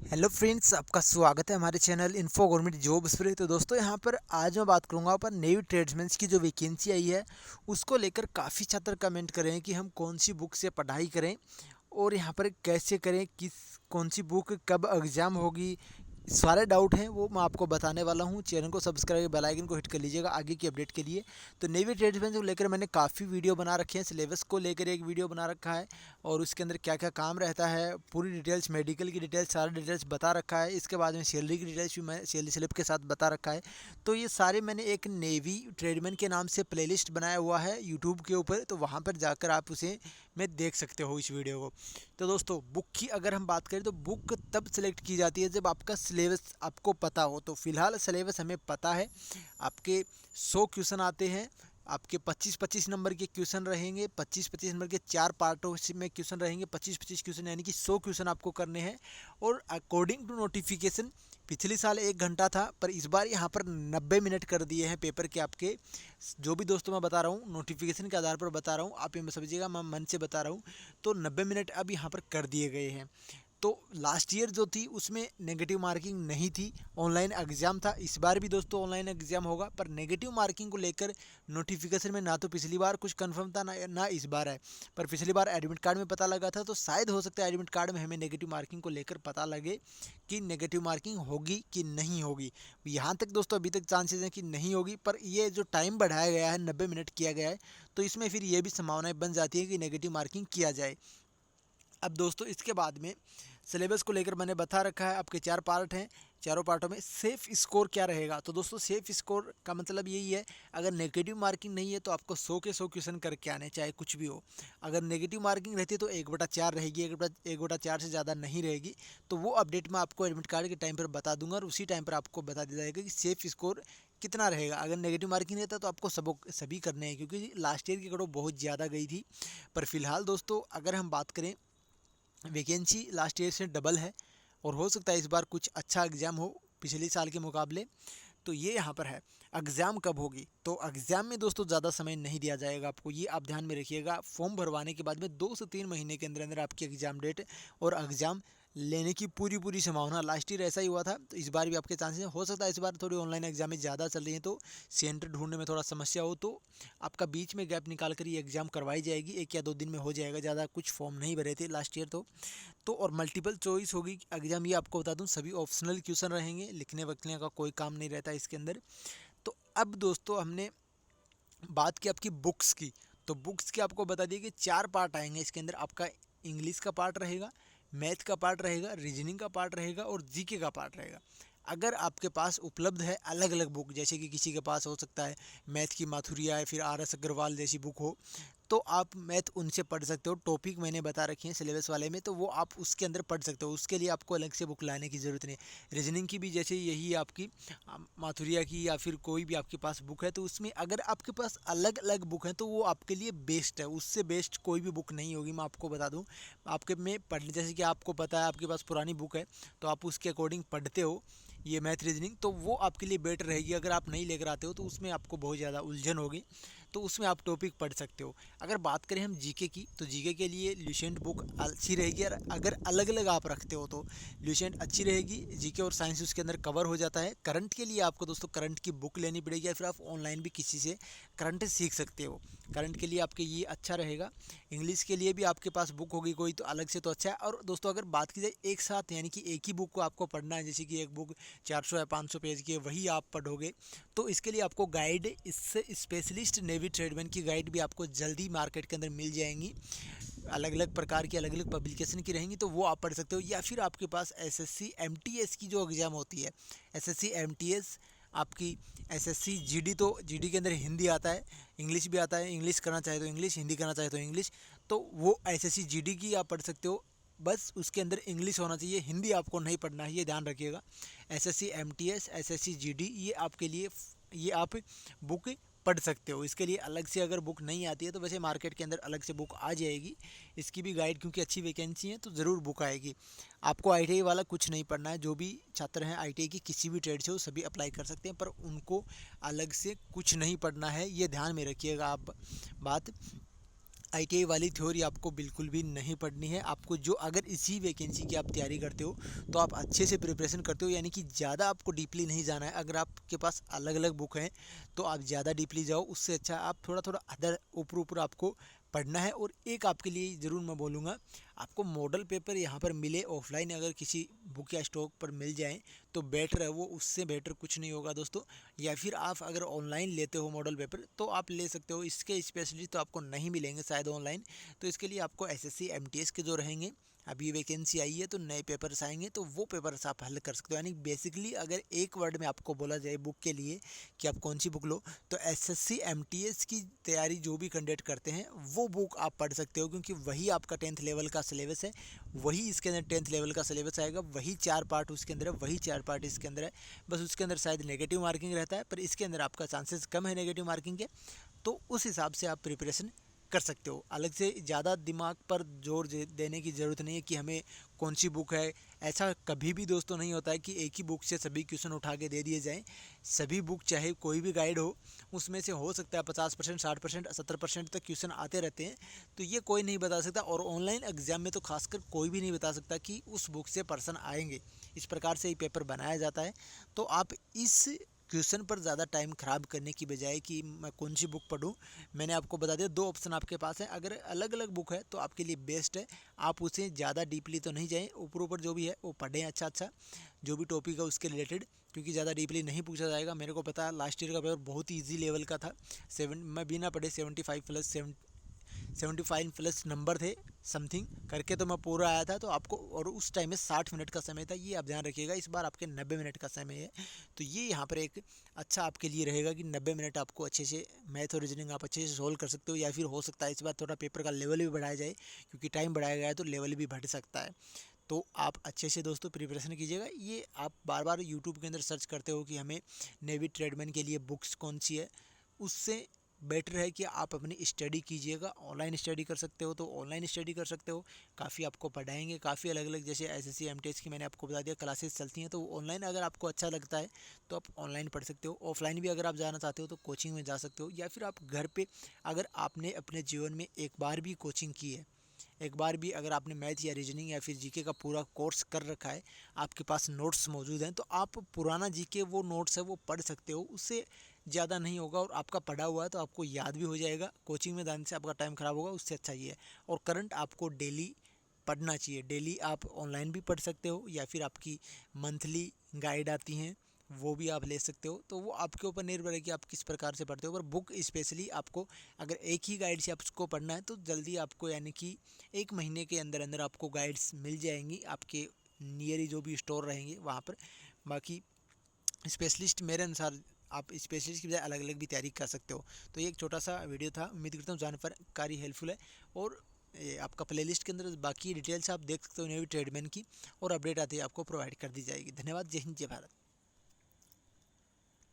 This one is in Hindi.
हेलो फ्रेंड्स, आपका स्वागत है हमारे चैनल इन्फो गवर्नमेंट जॉब्स पर। तो दोस्तों यहाँ पर आज मैं बात करूँगा पर नेवी ट्रेड्समैन की जो वैकेंसी आई है उसको लेकर काफ़ी छात्र कमेंट कर रहे हैं कि हम कौन सी बुक से पढ़ाई करें और यहाँ पर कैसे करें, किस कौन सी बुक कब एग्ज़ाम होगी। सारे डाउट हैं वो मैं आपको बताने वाला हूँ। चैनल को सब्सक्राइब, बेल आइकन को हिट कर लीजिएगा आगे की अपडेट के लिए। तो नेवी ट्रेड्समैन को लेकर मैंने काफ़ी वीडियो बना रखे हैं। सिलेबस को लेकर एक वीडियो बना रखा है और उसके अंदर क्या क्या काम रहता है पूरी डिटेल्स, मेडिकल की डिटेल्स, सारी डिटेल्स बता रखा है। इसके बाद में सैलरी की डिटेल्स भी मैं सैलरी स्लिप के साथ बता रखा है। तो ये सारे मैंने एक नेवी ट्रेडमैन के नाम से प्लेलिस्ट बनाया हुआ है यूट्यूब के ऊपर, तो वहाँ पर जाकर आप उसे मैं देख सकते हो इस वीडियो को। तो दोस्तों बुक की अगर हम बात करें तो बुक तब सेलेक्ट की जाती है जब आपका सिलेबस आपको पता हो। तो फिलहाल सिलेबस हमें पता है। आपके 100 क्वेश्चन आते हैं, आपके 25-25 नंबर के क्वेश्चन रहेंगे, 25-25 नंबर के 4 पार्टों में क्वेश्चन रहेंगे, 25-25 क्वेश्चन यानी कि 100 क्वेश्चन आपको करने हैं। और अकॉर्डिंग टू नोटिफिकेशन पिछले साल 1 घंटा था पर इस बार यहाँ पर 90 मिनट कर दिए हैं पेपर के आपके। जो भी दोस्तों मैं बता रहा हूँ नोटिफिकेशन के आधार पर बता रहा हूँ, आप ये समझिएगा, मैं मन से बता रहा हूँ। तो 90 मिनट अब यहाँ पर कर दिए गए हैं। तो लास्ट ईयर जो थी उसमें नेगेटिव मार्किंग नहीं थी, ऑनलाइन एग्ज़ाम था। इस बार भी दोस्तों ऑनलाइन एग्ज़ाम होगा पर नेगेटिव मार्किंग को लेकर नोटिफिकेशन में ना तो पिछली बार कुछ कंफर्म था ना इस बार है। पर पिछली बार एडमिट कार्ड में पता लगा था, तो शायद हो सकता है एडमिट कार्ड में हमें नेगेटिव मार्किंग को लेकर पता लगे कि नेगेटिव मार्किंग होगी कि नहीं होगी। यहाँ तक दोस्तों अभी तक चांसेस हैं कि नहीं होगी, पर ये जो टाइम बढ़ाया गया है 90 मिनट किया गया है, तो इसमें फिर ये भी संभावनाएं बन जाती है कि नेगेटिव मार्किंग किया जाए। अब दोस्तों इसके बाद में सिलेबस को लेकर मैंने बता रखा है, आपके 4 पार्ट हैं। चारों पार्टों में सेफ़ स्कोर क्या रहेगा। तो दोस्तों सेफ़ स्कोर का मतलब यही है, अगर नेगेटिव मार्किंग नहीं है तो आपको 100 के 100 क्वेश्चन करके आने, चाहे कुछ भी हो। अगर नेगेटिव मार्किंग रहती है तो 1/4 रहेगी, 1/4 से ज़्यादा नहीं रहेगी। तो वो अपडेट मैं आपको एडमिट कार्ड के टाइम पर बता दूंगा और उसी टाइम पर आपको बता दिया जाएगा कि सेफ़ स्कोर कितना रहेगा। अगर नेगेटिव मार्किंग रहता है तो आपको सभी करने हैं, क्योंकि लास्ट ईयर की कट ऑफ बहुत ज़्यादा गई थी। पर फिलहाल दोस्तों अगर हम बात करें, वैकेंसी लास्ट ईयर से डबल है और हो सकता है इस बार कुछ अच्छा एग्ज़ाम हो पिछले साल के मुकाबले। तो ये यहाँ पर है एग्ज़ाम कब होगी। तो एग्ज़ाम में दोस्तों ज़्यादा समय नहीं दिया जाएगा आपको, ये आप ध्यान में रखिएगा। फॉर्म भरवाने के बाद में 2 से 3 महीने के अंदर अंदर आपकी एग्ज़ाम डेट और एग्ज़ाम लेने की पूरी पूरी संभावना। लास्ट ईयर ऐसा ही हुआ था, तो इस बार भी आपके चांसेस हो सकता है इस बार थोड़ी ऑनलाइन एग्जाम में ज़्यादा चल रही है तो सेंटर ढूंढने में थोड़ा समस्या हो, तो आपका बीच में गैप निकाल कर ये एग्ज़ाम करवाई जाएगी। 1 या 2 दिन में हो जाएगा, ज़्यादा कुछ फॉर्म नहीं भरे थे लास्ट ईयर तो और मल्टीपल चॉइस होगी एग्ज़ाम। ये आपको बता दूं सभी ऑप्शनल क्वेश्चन रहेंगे, लिखने वखने का कोई काम नहीं रहता इसके अंदर। तो अब दोस्तों हमने बात की आपकी बुक्स की, तो बुक्स की आपको बता दिए कि 4 पार्ट आएंगे इसके अंदर। आपका इंग्लिश का पार्ट रहेगा, मैथ का पार्ट रहेगा, रीजनिंग का पार्ट रहेगा और जीके का पार्ट रहेगा। अगर आपके पास उपलब्ध है अलग अलग बुक, जैसे कि किसी के पास हो सकता है मैथ की माथुरिया है, फिर RS अग्रवाल जैसी बुक हो, तो आप मैथ उनसे पढ़ सकते हो। टॉपिक मैंने बता रखे हैं सिलेबस वाले में, तो वो आप उसके अंदर पढ़ सकते हो, उसके लिए आपको अलग से बुक लाने की ज़रूरत नहीं। रीजनिंग की भी जैसे यही आपकी माथुरिया की या फिर कोई भी आपके पास बुक है, तो उसमें अगर आपके पास अलग अलग बुक हैं तो वो आपके लिए बेस्ट है, उससे बेस्ट कोई भी बुक नहीं होगी। मैं आपको बता दूं, आपके में पढ़ने, जैसे कि आपको पता है आपके पास पुरानी बुक है तो आप उसके अकॉर्डिंग पढ़ते हो ये मैथ रीजनिंग, तो वो आपके लिए बेटर रहेगी। अगर आप नहीं लेकर आते हो तो उसमें आपको बहुत ज़्यादा उलझन होगी, तो उसमें आप टॉपिक पढ़ सकते हो। अगर बात करें हम जीके की, तो जीके के लिए ल्यूसेंट बुक अच्छी रहेगी। और अगर अलग अलग आप रखते हो तो ल्यूसेंट अच्छी रहेगी। जीके और साइंस उसके अंदर कवर हो जाता है। करंट के लिए आपको दोस्तों करंट की बुक लेनी पड़ेगी, या फिर आप ऑनलाइन भी किसी से करंट सीख सकते हो। करंट के लिए आपके ये अच्छा रहेगा। इंग्लिश के लिए भी आपके पास बुक होगी कोई तो अलग से, तो अच्छा है। और दोस्तों अगर बात की जाए एक साथ, यानी कि एक ही बुक को आपको पढ़ना है, जैसे कि एक बुक 400 या 500 पेज की है वही आप पढ़ोगे, तो इसके लिए आपको गाइड, इससे स्पेशलिस्ट नेवी ट्रेडमैन की गाइड भी आपको जल्दी मार्केट के अंदर मिल जाएंगी। अलग अलग प्रकार की अलग अलग पब्लिकेशन की रहेंगी, तो वो आप पढ़ सकते हो। या फिर आपके पास SSC MTS की जो एग्ज़ाम होती है, SSC MTS आपकी, SSC GD, तो GD के अंदर हिंदी आता है, इंग्लिश भी आता है। इंग्लिश करना चाहे तो इंग्लिश, हिंदी करना चाहे तो इंग्लिश, तो वो SSC GD की आप पढ़ सकते हो। बस उसके अंदर इंग्लिश होना चाहिए, हिंदी आपको नहीं पढ़ना है, ये ध्यान रखिएगा। SSC MTS, SSC GD, ये आपके लिए, ये आप बुक पढ़ सकते हो। इसके लिए अलग से अगर बुक नहीं आती है तो वैसे मार्केट के अंदर अलग से बुक आ जाएगी इसकी भी गाइड, क्योंकि अच्छी वैकेंसी है तो ज़रूर बुक आएगी। आपको ITI वाला कुछ नहीं पढ़ना है। जो भी छात्र हैं ITI की किसी भी ट्रेड से वो सभी अप्लाई कर सकते हैं, पर उनको अलग से कुछ नहीं पढ़ना है, ये ध्यान में रखिएगा आप बात। आईटीआई वाली थ्योरी आपको बिल्कुल भी नहीं पढ़नी है। आपको जो अगर इसी वैकेंसी की आप तैयारी करते हो तो आप अच्छे से प्रिपरेशन करते हो, यानी कि ज़्यादा आपको डीपली नहीं जाना है। अगर आपके पास अलग अलग बुक हैं तो आप ज़्यादा डीपली जाओ, उससे अच्छा आप थोड़ा थोड़ा अदर ऊपर ऊपर आपको पढ़ना है। और एक आपके लिए ज़रूर मैं बोलूँगा, आपको मॉडल पेपर यहाँ पर मिले ऑफलाइन, अगर किसी बुक या स्टॉक पर मिल जाए तो बेटर है वो, उससे बेटर कुछ नहीं होगा दोस्तों। या फिर आप अगर ऑनलाइन लेते हो मॉडल पेपर तो आप ले सकते हो, इसके स्पेशलिस्ट तो आपको नहीं मिलेंगे शायद ऑनलाइन। तो इसके लिए आपको एसएससी एमटीएस के जो रहेंगे, अभी वैकेंसी आई है तो नए पेपर्स आएंगे तो वो पेपर्स आप हल कर सकते हो। यानी बेसिकली अगर एक वर्ड में आपको बोला जाए बुक के लिए कि आप कौन सी बुक लो, तो एसएससी एमटीएस की तैयारी जो भी कंडक्ट करते हैं वो बुक आप पढ़ सकते हो, क्योंकि वही आपका 10th लेवल का सिलेबस है। वही इसके अंदर 10th लेवल का सिलेबस आएगा, वही 4 पार्ट उसके अंदर है, वही 4 पार्ट इसके अंदर है। बस उसके अंदर शायद नेगेटिव मार्किंग रहता है, पर इसके अंदर आपका चांसेस कम है नेगेटिव मार्किंग के। तो उस हिसाब से आप प्रिपरेशन कर सकते हो। अलग से ज़्यादा दिमाग पर जोर देने की ज़रूरत नहीं है कि हमें कौन सी बुक है। ऐसा कभी भी दोस्तों नहीं होता है कि एक ही बुक से सभी क्वेश्चन उठा के दे दिए जाएं। सभी बुक चाहे कोई भी गाइड हो, उसमें से हो सकता है 50%, 60%, 70% तक क्वेश्चन आते रहते हैं। तो ये कोई नहीं बता सकता, और ऑनलाइन एग्जाम में तो खासकर कोई भी नहीं बता सकता कि उस बुक से पर्सन आएंगे। इस प्रकार से ही पेपर बनाया जाता है। तो आप इस क्वेश्चन पर ज़्यादा टाइम ख़राब करने की बजाय कि मैं कौन सी बुक पढूं, मैंने आपको बता दिया 2 ऑप्शन आपके पास हैं। अगर अलग अलग बुक है तो आपके लिए बेस्ट है, आप उसे ज़्यादा डीपली तो नहीं जाएं, ऊपर ऊपर जो भी है वो पढ़ें अच्छा अच्छा, जो भी टॉपिक है उसके रिलेटेड, क्योंकि ज़्यादा डीपली नहीं पूछा जाएगा। मेरे को पता है लास्ट ईयर का पेपर बहुत ही ईजी लेवल का था। मैं बिना पढ़े 75 प्लस नंबर थे समथिंग करके तो मैं पूरा आया था। तो आपको, और उस टाइम में 60 मिनट का समय था, ये आप ध्यान रखिएगा। इस बार आपके 90 मिनट का समय है, तो ये यहाँ पर एक अच्छा आपके लिए रहेगा कि 90 मिनट आपको अच्छे से मैथ और रीजनिंग आप अच्छे से सोल्व कर सकते हो। या फिर हो सकता है इस बार थोड़ा पेपर का लेवल भी बढ़ाया जाए, क्योंकि टाइम बढ़ाया गया है तो लेवल भी बढ़ सकता है। तो आप अच्छे से दोस्तों प्रिपरेशन कीजिएगा। ये आप बार बार यूट्यूब के अंदर सर्च करते हो कि हमें नेवी ट्रेडमैन के लिए बुक्स कौन सी है, उससे बेटर है कि आप अपनी स्टडी कीजिएगा। ऑनलाइन स्टडी कर सकते हो तो ऑनलाइन स्टडी कर सकते हो, काफ़ी आपको पढ़ाएंगे, काफ़ी अलग अलग, जैसे एसएससी एमटीएस की मैंने आपको बता दिया क्लासेस चलती हैं। तो ऑनलाइन अगर आपको अच्छा लगता है तो आप ऑनलाइन पढ़ सकते हो। ऑफलाइन भी अगर आप जाना चाहते हो तो कोचिंग में जा सकते हो, या फिर आप घर पे, अगर आपने अपने जीवन में एक बार भी कोचिंग की है, एक बार भी अगर आपने मैथ या रीजनिंग या फिर जीके का पूरा कोर्स कर रखा है, आपके पास नोट्स मौजूद हैं, तो आप पुराना जीके वो नोट्स है वो पढ़ सकते हो। उससे ज़्यादा नहीं होगा, और आपका पढ़ा हुआ है तो आपको याद भी हो जाएगा। कोचिंग में जाने से आपका टाइम ख़राब होगा, उससे अच्छा ये है। और करंट आपको डेली पढ़ना चाहिए। डेली आप ऑनलाइन भी पढ़ सकते हो, या फिर आपकी मंथली गाइड आती हैं वो भी आप ले सकते हो। तो वो आपके ऊपर निर्भर है कि आप किस प्रकार से पढ़ते हो। पर बुक स्पेशली आपको, अगर एक ही गाइड से आपको पढ़ना है तो जल्दी आपको, यानी कि 1 महीने के अंदर अंदर आपको गाइड्स मिल जाएंगी आपके नियर ही जो भी स्टोर रहेंगे वहाँ पर। बाकी स्पेशलिस्ट मेरे अनुसार आप स्पेशलिस्ट की बजाय अलग अलग भी तैयारी कर सकते हो। तो ये एक छोटा सा वीडियो था, उम्मीद करता हूँ जानकारी हेल्पफुल है। और ये आपका प्लेलिस्ट के अंदर बाकी डिटेल्स आप देख सकते हो नेवी ट्रेडमैन की, और अपडेट आती है आपको प्रोवाइड कर दी जाएगी। धन्यवाद। जय हिंद, जय भारत।